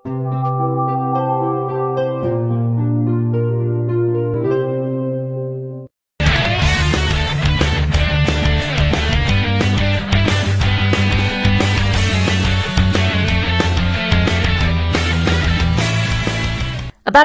About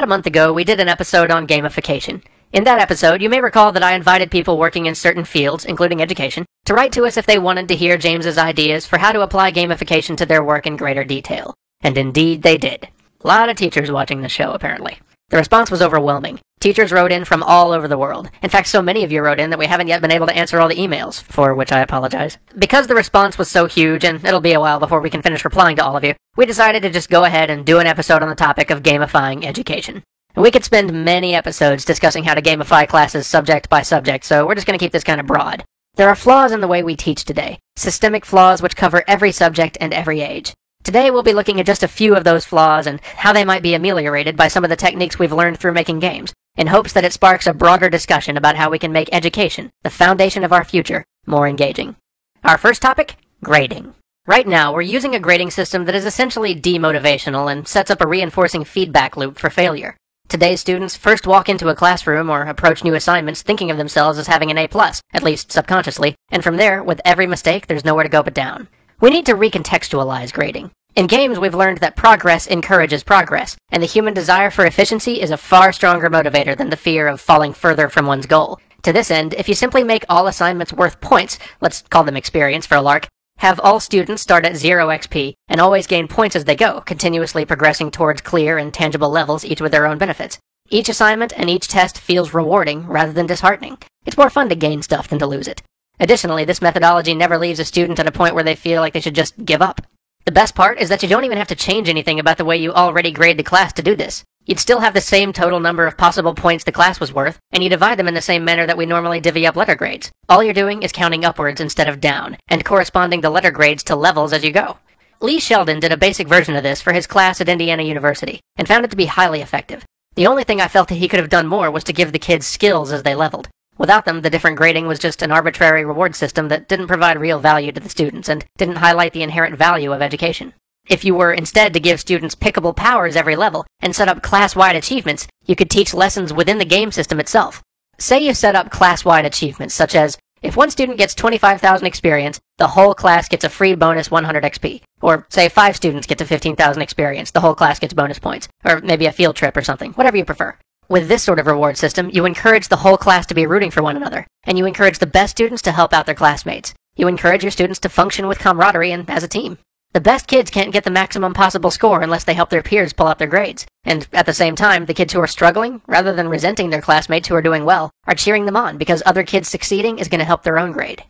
a month ago, we did an episode on gamification. In that episode, you may recall that I invited people working in certain fields, including education, to write to us if they wanted to hear James's ideas for how to apply gamification to their work in greater detail. And indeed they did. A lot of teachers watching the show, apparently. The response was overwhelming. Teachers wrote in from all over the world. In fact, so many of you wrote in that we haven't yet been able to answer all the emails, for which I apologize. Because the response was so huge, and it'll be a while before we can finish replying to all of you, we decided to just go ahead and do an episode on the topic of gamifying education. And we could spend many episodes discussing how to gamify classes subject by subject, so we're just going to keep this kind of broad. There are flaws in the way we teach today, systemic flaws which cover every subject and every age. Today we'll be looking at just a few of those flaws and how they might be ameliorated by some of the techniques we've learned through making games, in hopes that it sparks a broader discussion about how we can make education, the foundation of our future, more engaging. Our first topic? Grading. Right now, we're using a grading system that is essentially demotivational and sets up a reinforcing feedback loop for failure. Today's students first walk into a classroom or approach new assignments thinking of themselves as having an A+, at least subconsciously, and from there, with every mistake, there's nowhere to go but down. We need to recontextualize grading. In games, we've learned that progress encourages progress, and the human desire for efficiency is a far stronger motivator than the fear of falling further from one's goal. To this end, if you simply make all assignments worth points, let's call them experience for a lark, have all students start at 0 XP, and always gain points as they go, continuously progressing towards clear and tangible levels, each with their own benefits. Each assignment and each test feels rewarding rather than disheartening. It's more fun to gain stuff than to lose it. Additionally, this methodology never leaves a student at a point where they feel like they should just give up. The best part is that you don't even have to change anything about the way you already grade the class to do this. You'd still have the same total number of possible points the class was worth, and you divide them in the same manner that we normally divvy up letter grades. All you're doing is counting upwards instead of down, and corresponding the letter grades to levels as you go. Lee Sheldon did a basic version of this for his class at Indiana University, and found it to be highly effective. The only thing I felt that he could have done more was to give the kids skills as they leveled. Without them, the different grading was just an arbitrary reward system that didn't provide real value to the students and didn't highlight the inherent value of education. If you were instead to give students pickable powers every level and set up class-wide achievements, you could teach lessons within the game system itself. Say you set up class-wide achievements, such as, if one student gets 25,000 experience, the whole class gets a free bonus 100 XP. Or, say 5 students get to 15,000 experience, the whole class gets bonus points. Or maybe a field trip or something, whatever you prefer. With this sort of reward system, you encourage the whole class to be rooting for one another, and you encourage the best students to help out their classmates. You encourage your students to function with camaraderie and as a team. The best kids can't get the maximum possible score unless they help their peers pull up their grades. And at the same time, the kids who are struggling, rather than resenting their classmates who are doing well, are cheering them on because other kids succeeding is going to help their own grade.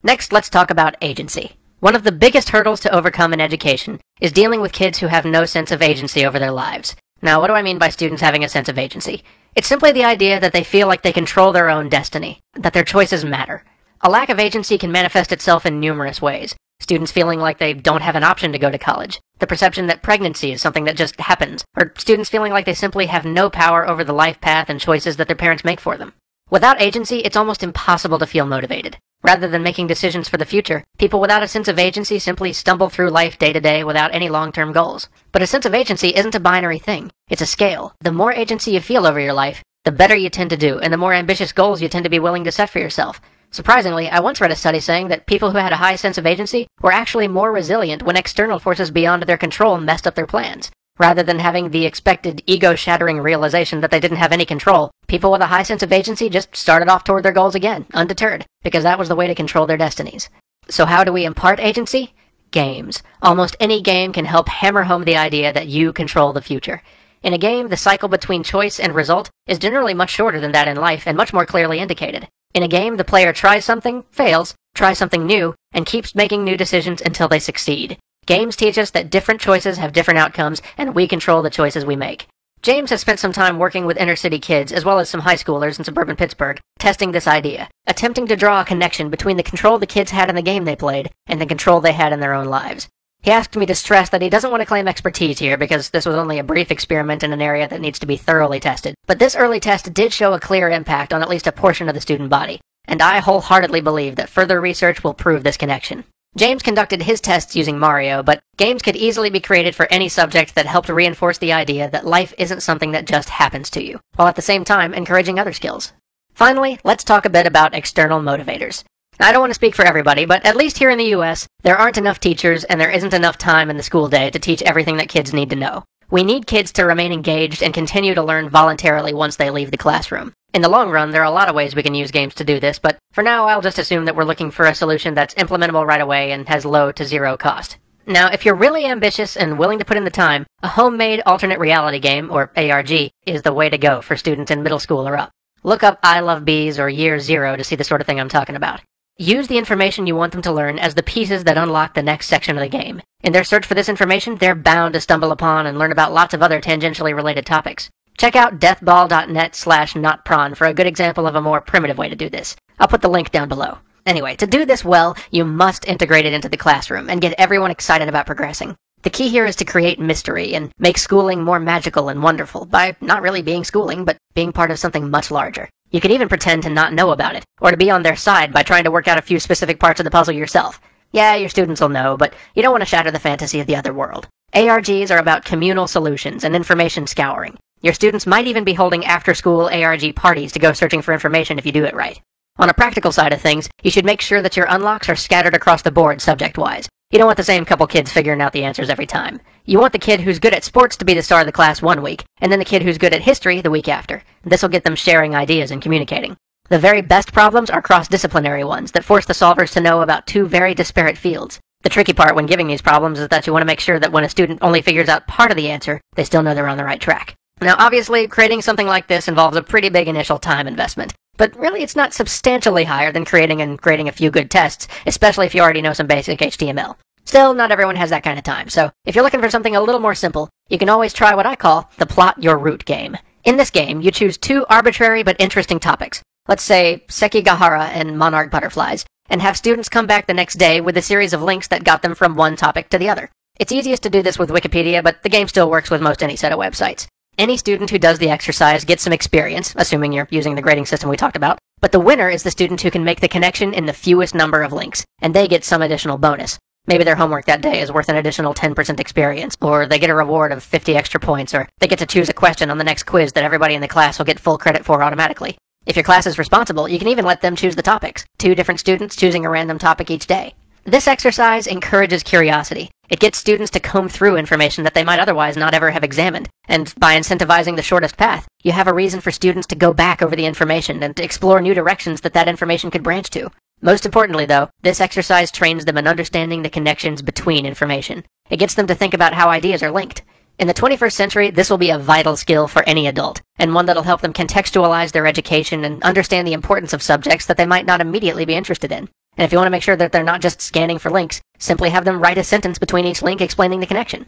Next, let's talk about agency. One of the biggest hurdles to overcome in education is dealing with kids who have no sense of agency over their lives. Now, what do I mean by students having a sense of agency? It's simply the idea that they feel like they control their own destiny, that their choices matter. A lack of agency can manifest itself in numerous ways. Students feeling like they don't have an option to go to college, the perception that pregnancy is something that just happens, or students feeling like they simply have no power over the life path and choices that their parents make for them. Without agency, it's almost impossible to feel motivated. Rather than making decisions for the future, people without a sense of agency simply stumble through life day to day without any long-term goals. But a sense of agency isn't a binary thing. It's a scale. The more agency you feel over your life, the better you tend to do, and the more ambitious goals you tend to be willing to set for yourself. Surprisingly, I once read a study saying that people who had a high sense of agency were actually more resilient when external forces beyond their control messed up their plans. Rather than having the expected ego-shattering realization that they didn't have any control, people with a high sense of agency just started off toward their goals again, undeterred, because that was the way to control their destinies. So how do we impart agency? Games. Almost any game can help hammer home the idea that you control the future. In a game, the cycle between choice and result is generally much shorter than that in life and much more clearly indicated. In a game, the player tries something, fails, tries something new, and keeps making new decisions until they succeed. Games teach us that different choices have different outcomes, and we control the choices we make. James has spent some time working with inner-city kids, as well as some high schoolers in suburban Pittsburgh, testing this idea, attempting to draw a connection between the control the kids had in the game they played and the control they had in their own lives. He asked me to stress that he doesn't want to claim expertise here because this was only a brief experiment in an area that needs to be thoroughly tested. But this early test did show a clear impact on at least a portion of the student body, and I wholeheartedly believe that further research will prove this connection. James conducted his tests using Mario, but games could easily be created for any subject that helped reinforce the idea that life isn't something that just happens to you, while at the same time encouraging other skills. Finally, let's talk a bit about external motivators. I don't want to speak for everybody, but at least here in the US, there aren't enough teachers and there isn't enough time in the school day to teach everything that kids need to know. We need kids to remain engaged and continue to learn voluntarily once they leave the classroom. In the long run, there are a lot of ways we can use games to do this, but for now I'll just assume that we're looking for a solution that's implementable right away and has low to zero cost. Now, if you're really ambitious and willing to put in the time, a homemade alternate reality game, or ARG, is the way to go for students in middle school or up. Look up I Love Bees or Year Zero to see the sort of thing I'm talking about. Use the information you want them to learn as the pieces that unlock the next section of the game. In their search for this information, they're bound to stumble upon and learn about lots of other tangentially related topics. Check out deathball.net/notpron for a good example of a more primitive way to do this. I'll put the link down below. Anyway, to do this well, you must integrate it into the classroom and get everyone excited about progressing. The key here is to create mystery and make schooling more magical and wonderful by not really being schooling, but being part of something much larger. You could even pretend to not know about it, or to be on their side by trying to work out a few specific parts of the puzzle yourself. Yeah, your students will know, but you don't want to shatter the fantasy of the other world. ARGs are about communal solutions and information scouring. Your students might even be holding after-school ARG parties to go searching for information if you do it right. On a practical side of things, you should make sure that your unlocks are scattered across the board subject-wise. You don't want the same couple kids figuring out the answers every time. You want the kid who's good at sports to be the star of the class one week, and then the kid who's good at history the week after. This will get them sharing ideas and communicating. The very best problems are cross-disciplinary ones that force the solvers to know about two very disparate fields. The tricky part when giving these problems is that you want to make sure that when a student only figures out part of the answer, they still know they're on the right track. Now, obviously, creating something like this involves a pretty big initial time investment. But really, it's not substantially higher than creating and grading a few good tests, especially if you already know some basic HTML. Still, not everyone has that kind of time, so if you're looking for something a little more simple, you can always try what I call the Plot Your Route game. In this game, you choose two arbitrary but interesting topics, let's say Sekigahara and monarch butterflies, and have students come back the next day with a series of links that got them from one topic to the other. It's easiest to do this with Wikipedia, but the game still works with most any set of websites. Any student who does the exercise gets some experience, assuming you're using the grading system we talked about, but the winner is the student who can make the connection in the fewest number of links, and they get some additional bonus. Maybe their homework that day is worth an additional 10% experience, or they get a reward of 50 extra points, or they get to choose a question on the next quiz that everybody in the class will get full credit for automatically. If your class is responsible, you can even let them choose the topics, 2 different students choosing a random topic each day. This exercise encourages curiosity. It gets students to comb through information that they might otherwise not ever have examined, and by incentivizing the shortest path, you have a reason for students to go back over the information and to explore new directions that information could branch to. Most importantly, though, this exercise trains them in understanding the connections between information. It gets them to think about how ideas are linked. In the 21st century, this will be a vital skill for any adult, and one that'll help them contextualize their education and understand the importance of subjects that they might not immediately be interested in. And if you want to make sure that they're not just scanning for links, simply have them write a sentence between each link explaining the connection.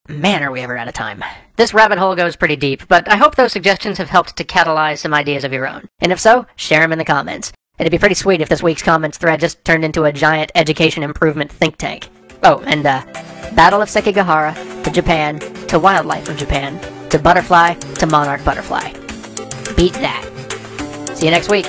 Man, are we ever out of time. This rabbit hole goes pretty deep, but I hope those suggestions have helped to catalyze some ideas of your own. And if so, share them in the comments. It'd be pretty sweet if this week's comments thread just turned into a giant education improvement think tank. Oh, and Battle of Sekigahara, to Japan, to Wildlife of Japan, to Butterfly, to Monarch Butterfly. Beat that. See you next week.